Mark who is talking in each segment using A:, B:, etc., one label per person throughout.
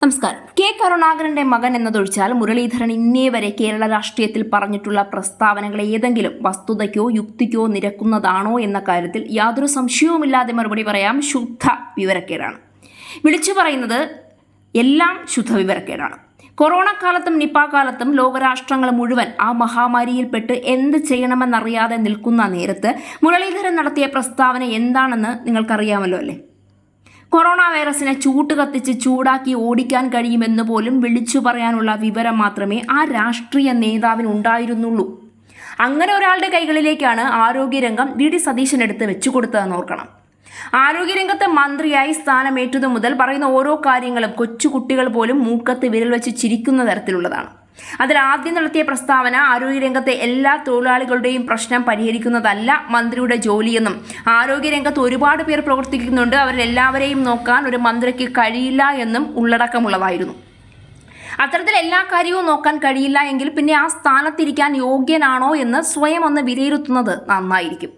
A: നമസ്കാരം. കെ കരുണാകരന്റെ മകൻ എന്നതൊഴിച്ചാൽ മുരളീധരൻ ഇന്നേ വരെ കേരള രാഷ്ട്രീയത്തിൽ പറഞ്ഞിട്ടുള്ള പ്രസ്താവനകൾ ഏതെങ്കിലും വസ്തുതയ്ക്കോ യുക്തിക്കോ നിരക്കുന്നതാണോ എന്ന കാര്യത്തിൽ യാതൊരു സംശയവുമില്ലാതെ മറുപടി പറയാം. ശുദ്ധ വിവരക്കേടാണ്. വിളിച്ചു പറയുന്നത് എല്ലാം ശുദ്ധ വിവരക്കേടാണ്. കൊറോണ കാലത്തും നിപ കാലത്തും ലോകരാഷ്ട്രങ്ങൾ മുഴുവൻ ആ മഹാമാരിയിൽപ്പെട്ട് എന്ത് ചെയ്യണമെന്നറിയാതെ നിൽക്കുന്ന നേരത്ത് മുരളീധരൻ നടത്തിയ പ്രസ്താവന എന്താണെന്ന് നിങ്ങൾക്കറിയാമല്ലോ അല്ലേ? കൊറോണ വൈറസിനെ ചൂട്ട് കത്തിച്ച് ചൂടാക്കി ഓടിക്കാൻ കഴിയുമെന്ന് പോലും വിളിച്ചു പറയാനുള്ള വിവരം മാത്രമേ ആ രാഷ്ട്രീയ നേതാവിന് ഉണ്ടായിരുന്നുള്ളൂ. അങ്ങനെ ഒരാളുടെ കൈകളിലേക്കാണ് ആരോഗ്യരംഗം വി.ഡി. സതീശൻ എടുത്ത് വെച്ചുകൊടുത്തതെന്ന് ഓർക്കണം. ആരോഗ്യരംഗത്തെ മന്ത്രിയായി സ്ഥാനമേറ്റതു മുതൽ പറയുന്ന ഓരോ കാര്യങ്ങളും കൊച്ചുകുട്ടികൾ പോലും മൂക്കത്ത് വിരൽ വെച്ച് ചിരിക്കുന്ന തരത്തിലുള്ളതാണ്. അതിൽ ആദ്യം നടത്തിയ പ്രസ്താവന ആരോഗ്യരംഗത്തെ എല്ലാ തൊഴിലാളികളുടെയും പ്രശ്നം പരിഹരിക്കുന്നതല്ല മന്ത്രിയുടെ ജോലിയെന്നും ആരോഗ്യരംഗത്ത് ഒരുപാട് പേർ പ്രവർത്തിക്കുന്നുണ്ട്, അവരെല്ലാവരെയും നോക്കാൻ ഒരു മന്ത്രിക്ക് കഴിയില്ല എന്നും ഉള്ളടക്കമുള്ളതായിരുന്നു. അത്തരത്തിൽ എല്ലാ കാര്യവും നോക്കാൻ കഴിയില്ല എങ്കിൽ പിന്നെ ആ സ്ഥാനത്തിരിക്കാൻ യോഗ്യനാണോ എന്ന് സ്വയം ഒന്ന് വിലയിരുത്തുന്നത് നന്നായിരിക്കും.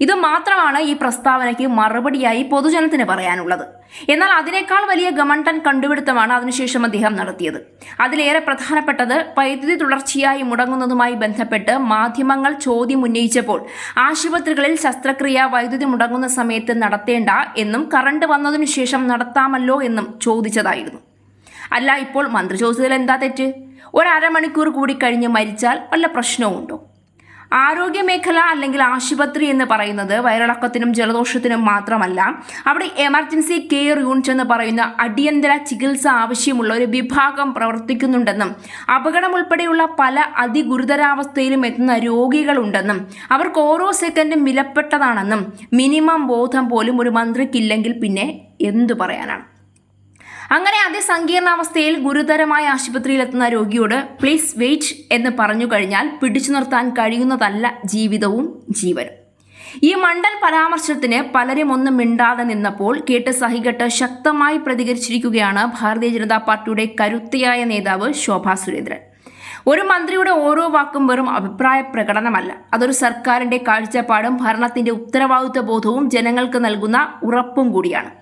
A: ഇത് മാത്രമാണ് ഈ പ്രസ്താവനയ്ക്ക് മറുപടിയായി പൊതുജനത്തിന് പറയാനുള്ളത്. എന്നാൽ അതിനേക്കാൾ വലിയ ഗമണ്ടൻ കണ്ടുപിടുത്തമാണ് അതിനുശേഷം അദ്ദേഹം നടത്തിയത്. അതിലേറെ പ്രധാനപ്പെട്ടത് വൈദ്യുതി തുടർച്ചയായി മുടങ്ങുന്നതുമായി ബന്ധപ്പെട്ട് മാധ്യമങ്ങൾ ചോദ്യം ഉന്നയിച്ചപ്പോൾ ആശുപത്രികളിൽ ശസ്ത്രക്രിയ വൈദ്യുതി മുടങ്ങുന്ന സമയത്ത് നടത്തേണ്ട എന്നും കറണ്ട് വന്നതിനു ശേഷം നടത്താമല്ലോ എന്നും ചോദിച്ചതായിരുന്നു. അല്ല, ഇപ്പോൾ മന്ത്രി ചോദിച്ചതിൽ എന്താ തെറ്റ്? ഒരു അരമണിക്കൂർ കൂടി കഴിഞ്ഞ് മരിച്ചാൽ വല്ല പ്രശ്നവുമുണ്ടോ? ആരോഗ്യമേഖല അല്ലെങ്കിൽ ആശുപത്രി എന്ന് പറയുന്നത് വയറിളക്കത്തിനും ജലദോഷത്തിനും മാത്രമല്ല, അവിടെ എമർജൻസി കെയർ യൂണിറ്റ് എന്ന് പറയുന്ന അടിയന്തര ചികിത്സ ആവശ്യമുള്ള ഒരു വിഭാഗം പ്രവർത്തിക്കുന്നുണ്ടെന്നും അപകടം ഉൾപ്പെടെയുള്ള പല അതിഗുരുതരാവസ്ഥയിലും എത്തുന്ന രോഗികളുണ്ടെന്നും അവർക്ക് ഓരോ സെക്കൻഡും വിലപ്പെട്ടതാണെന്നും മിനിമം ബോധം പോലും ഒരു മന്ത്രിക്കില്ലെങ്കിൽ പിന്നെ എന്തു പറയാനാണ്? അങ്ങനെ അതിസങ്കീർണാവസ്ഥയിൽ ഗുരുതരമായ ആശുപത്രിയിലെത്തുന്ന രോഗിയോട് പ്ലീസ് വെയിറ്റ് എന്ന് പറഞ്ഞു കഴിഞ്ഞാൽ പിടിച്ചു നിർത്താൻ കഴിയുന്നതല്ല ജീവിതവും ജീവനും. ഈ മണ്ടൻ പരാമർശത്തിന് പലരും ഒന്നും മിണ്ടാതെ നിന്നപ്പോൾ കേട്ട് സഹികെട്ട് ശക്തമായി പ്രതികരിച്ചിരിക്കുകയാണ് ഭാരതീയ ജനതാ പാർട്ടിയുടെ കരുത്തയായ നേതാവ് ശോഭാ സുരേന്ദ്രൻ. ഒരു മന്ത്രിയുടെ ഓരോ വാക്കും വെറും അഭിപ്രായ പ്രകടനമല്ല, അതൊരു സർക്കാരിന്റെ കാഴ്ചപ്പാടും ഭരണത്തിന്റെ ഉത്തരവാദിത്വ ബോധവും ജനങ്ങൾക്ക് നൽകുന്ന ഉറപ്പും കൂടിയാണ്.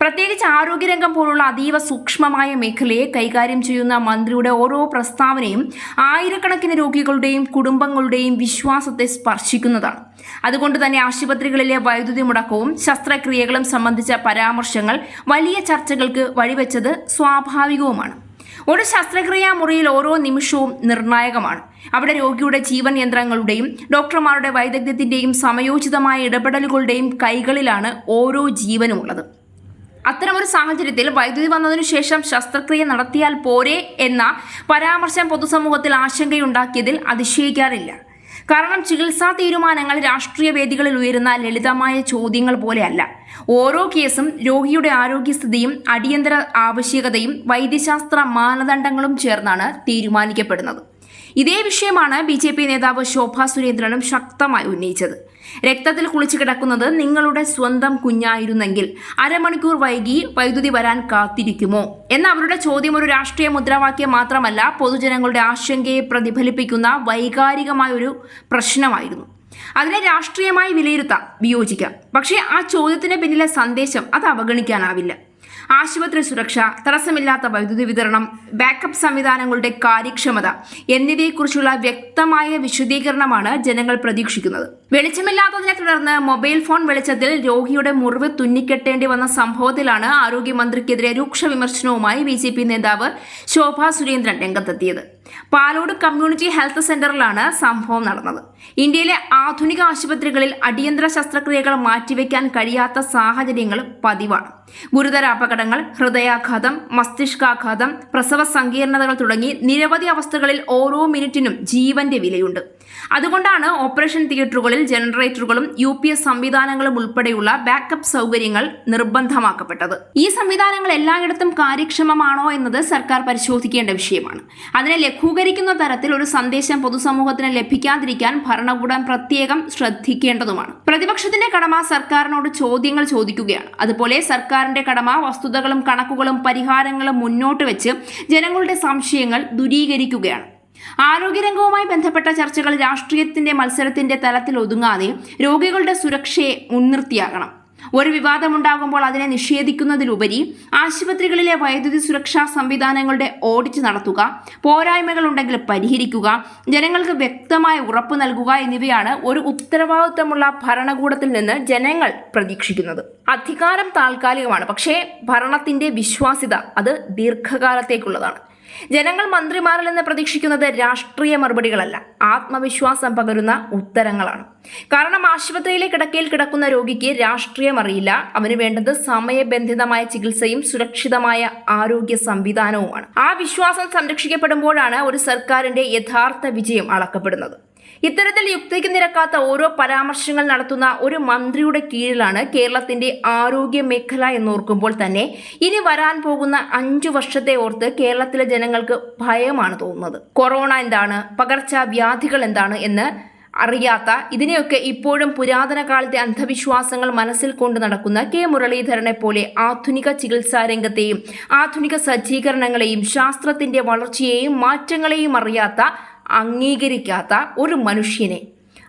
A: പ്രത്യേകിച്ച് ആരോഗ്യരംഗം പോലുള്ള അതീവ സൂക്ഷ്മമായ മേഖലയെ കൈകാര്യം ചെയ്യുന്ന മന്ത്രിയുടെ ഓരോ പ്രസ്താവനയും ആയിരക്കണക്കിന് രോഗികളുടെയും കുടുംബങ്ങളുടെയും വിശ്വാസത്തെ സ്പർശിക്കുന്നതാണ്. അതുകൊണ്ട് തന്നെ ആശുപത്രികളിലെ വൈദ്യുതി മുടക്കവും ശസ്ത്രക്രിയകളും സംബന്ധിച്ച പരാമർശങ്ങൾ വലിയ ചർച്ചകൾക്ക് വഴിവെച്ചത് സ്വാഭാവികവുമാണ്. ഒരു ശസ്ത്രക്രിയാ മുറിയിൽ ഓരോ നിമിഷവും നിർണായകമാണ്. അവിടെ രോഗിയുടെ ജീവൻ യന്ത്രങ്ങളുടെയും ഡോക്ടർമാരുടെ വൈദഗ്ധ്യത്തിന്റെയും സമയോചിതമായ ഇടപെടലുകളുടെയും കൈകളിലാണ് ഓരോ ജീവനുമുള്ളത്. അത്തരമൊരു സാഹചര്യത്തിൽ വൈദ്യുതി വന്നതിനു ശേഷം ശസ്ത്രക്രിയ നടത്തിയാൽ പോരെ എന്ന പരാമർശം പൊതുസമൂഹത്തിൽ ആശങ്കയുണ്ടാക്കിയതിൽ അതിശയിക്കാറില്ല. കാരണം ചികിത്സാ തീരുമാനങ്ങൾ രാഷ്ട്രീയ വേദികളിൽ ഉയരുന്ന ലളിതമായ ചോദ്യങ്ങൾ പോലെയല്ല. ഓരോ കേസും രോഗിയുടെ ആരോഗ്യസ്ഥിതിയും അടിയന്തര ആവശ്യകതയും വൈദ്യശാസ്ത്ര മാനദണ്ഡങ്ങളും ചേർന്നാണ് തീരുമാനിക്കപ്പെടുന്നത്. ഇതേ വിഷയമാണ് ബി.ജെ.പി. നേതാവ് ശോഭാ സുരേന്ദ്രനും ശക്തമായി ഉന്നയിച്ചത്. രക്തത്തിൽ കുളിച്ചു കിടക്കുന്നത് നിങ്ങളുടെ സ്വന്തം കുഞ്ഞായിരുന്നെങ്കിൽ അരമണിക്കൂർ വൈകി വൈദ്യുതി വരാൻ കാത്തിരിക്കുമോ എന്ന അവരുടെ ചോദ്യം ഒരു രാഷ്ട്രീയ മുദ്രാവാക്യം മാത്രമല്ല, പൊതുജനങ്ങളുടെ ആശങ്കയെ പ്രതിഫലിപ്പിക്കുന്ന വൈകാരികമായ ഒരു പ്രശ്നമായിരുന്നു. അതിനെ രാഷ്ട്രീയമായി വിലയിരുത്താം, വിയോജിക്കാം. പക്ഷേ ആ ചോദ്യത്തിന് പിന്നിലെ സന്ദേശം അത് അവഗണിക്കാനാവില്ല. ആശുപത്രി സുരക്ഷ, തടസ്സമില്ലാത്ത വൈദ്യുതി വിതരണം, ബാക്കപ്പ് സംവിധാനങ്ങളുടെ കാര്യക്ഷമത എന്നിവയെക്കുറിച്ചുള്ള വ്യക്തമായ വിശദീകരണമാണ് ജനങ്ങൾ പ്രതീക്ഷിക്കുന്നത്. വെളിച്ചമില്ലാത്തതിനെ തുടർന്ന് മൊബൈൽ ഫോൺ വെളിച്ചത്തിൽ രോഗിയുടെ മുറിവ് തുന്നിക്കെട്ടേണ്ടി വന്ന സംഭവത്തിലാണ് ആരോഗ്യമന്ത്രിക്കെതിരെ രൂക്ഷ വിമർശനവുമായി ബി.ജെ.പി. നേതാവ് ശോഭാ സുരേന്ദ്രൻ രംഗത്തെത്തിയത്. പാലോട് കമ്മ്യൂണിറ്റി ഹെൽത്ത് സെന്ററിലാണ് സംഭവം നടന്നത്. ഇന്ത്യയിലെ ആധുനിക ആശുപത്രികളിൽ അടിയന്തര ശസ്ത്രക്രിയകൾ മാറ്റിവെക്കാൻ കഴിയാത്ത സാഹചര്യങ്ങൾ പതിവാണ്. ഗുരുതര അപകടങ്ങൾ, ഹൃദയാഘാതം, മസ്തിഷ്കാഘാതം, പ്രസവ സങ്കീർണതകൾ തുടങ്ങി നിരവധി അവസ്ഥകളിൽ ഓരോ മിനിറ്റിനും ജീവന്റെ വിലയുണ്ട്. അതുകൊണ്ടാണ് ഓപ്പറേഷൻ തിയേറ്ററുകളിൽ ജനറേറ്ററുകളും UPS സംവിധാനങ്ങളും ഉൾപ്പെടെയുള്ള ബാക്കപ്പ് സൗകര്യങ്ങൾ നിർബന്ധമാക്കപ്പെട്ടത്. ഈ സംവിധാനങ്ങൾ എല്ലായിടത്തും കാര്യക്ഷമമാണോ എന്നത് സർക്കാർ പരിശോധിക്കേണ്ട വിഷയമാണ്. അതിനെ ലഘൂകരിക്കുന്ന തരത്തിൽ ഒരു സന്ദേശം പൊതുസമൂഹത്തിന് ലഭിക്കാതിരിക്കാൻ ഭരണകൂടം പ്രത്യേകം ശ്രദ്ധിക്കേണ്ടതുമാണ്. പ്രതിപക്ഷത്തിന്റെ കടമ സർക്കാരിനോട് ചോദ്യങ്ങൾ ചോദിക്കുകയാണ്. അതുപോലെ സർക്കാരിന്റെ കടമ വസ്തുതകളും കണക്കുകളും പരിഹാരങ്ങളും മുന്നോട്ട് വെച്ച് ജനങ്ങളുടെ സംശയങ്ങൾ ദൂരീകരിക്കുകയാണ്. ആരോഗ്യരംഗവുമായി ബന്ധപ്പെട്ട ചർച്ചകൾ രാഷ്ട്രീയത്തിന്റെ മത്സരത്തിന്റെ തലത്തിൽ ഒതുങ്ങാതെ രോഗികളുടെ സുരക്ഷയെ മുൻനിർത്തിയാകണം. ഒരു വിവാദമുണ്ടാകുമ്പോൾ അതിനെ നിഷേധിക്കുന്നതിലുപരി ആശുപത്രികളിലെ വൈദ്യുതി സുരക്ഷാ സംവിധാനങ്ങളുടെ ഓഡിറ്റ് നടത്തുക, പോരായ്മകൾ ഉണ്ടെങ്കിൽ പരിഹരിക്കുക, ജനങ്ങൾക്ക് വ്യക്തമായ ഉറപ്പ് നൽകുക എന്നിവയാണ് ഒരു ഉത്തരവാദിത്തമുള്ള ഭരണകൂടത്തിൽ നിന്ന് ജനങ്ങൾ പ്രതീക്ഷിക്കുന്നത്. അധികാരം താൽക്കാലികമാണ്, പക്ഷേ ഭരണത്തിന്റെ വിശ്വാസ്യത അത് ദീർഘകാലത്തേക്കുള്ളതാണ്. ജനങ്ങൾ മന്ത്രിമാരിൽ നിന്ന് പ്രതീക്ഷിക്കുന്നത് രാഷ്ട്രീയ മറുപടികളല്ല, ആത്മവിശ്വാസം പകരുന്ന ഉത്തരങ്ങളാണ്. കാരണം ആശുപത്രിയിലെ കിടക്കയിൽ കിടക്കുന്ന രോഗിക്ക് രാഷ്ട്രീയം അറിയില്ല. അവന് വേണ്ടത് സമയബന്ധിതമായ ചികിത്സയും സുരക്ഷിതമായ ആരോഗ്യ സംവിധാനവുമാണ്. ആ വിശ്വാസം സംരക്ഷിക്കപ്പെടുമ്പോഴാണ് ഒരു സർക്കാരിന്റെ യഥാർത്ഥ വിജയം അളക്കപ്പെടുന്നത്. ഇത്തരത്തിൽ യുക്തിക്ക് നിരക്കാത്ത ഓരോ പരാമർശങ്ങൾ നടത്തുന്ന ഒരു മന്ത്രിയുടെ കീഴിലാണ് കേരളത്തിന്റെ ആരോഗ്യ മേഖല എന്നോർക്കുമ്പോൾ തന്നെ ഇനി വരാൻ പോകുന്ന 5 വർഷത്തെ ഓർത്ത് കേരളത്തിലെ ജനങ്ങൾക്ക് ഭയമാണ് തോന്നുന്നത്. കൊറോണ എന്താണ്, പകർച്ചവ്യാധികൾ എന്താണ് എന്ന് അറിയാത്ത, ഇതിനെയൊക്കെ ഇപ്പോഴും പുരാതന കാലത്തെ അന്ധവിശ്വാസങ്ങൾ മനസ്സിൽ കൊണ്ട് നടക്കുന്ന കെ മുരളീധരനെ പോലെ ആധുനിക ചികിത്സാ രംഗത്തെയും ആധുനിക സജ്ജീകരണങ്ങളെയും ശാസ്ത്രത്തിന്റെ വളർച്ചയെയും മാറ്റങ്ങളെയും അറിയാത്ത, അംഗീകരിക്കാത്ത ഒരു മനുഷ്യനെ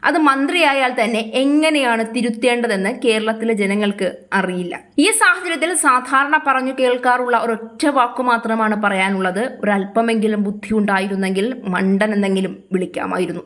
A: അത് മന്ത്രിയായാൽ തന്നെ എങ്ങനെയാണ് തിരുത്തേണ്ടതെന്ന് കേരളത്തിലെ ജനങ്ങൾക്ക് അറിയില്ല. ഈ സാഹചര്യത്തിൽ സാധാരണ പറഞ്ഞു കേൾക്കാറുള്ള ഒരൊറ്റ വാക്കു മാത്രമാണ് പറയാനുള്ളത്: ഒരല്പമെങ്കിലും ബുദ്ധി ഉണ്ടായിരുന്നെങ്കിൽ മണ്ടൻ എന്നെങ്കിലും വിളിക്കാമായിരുന്നു.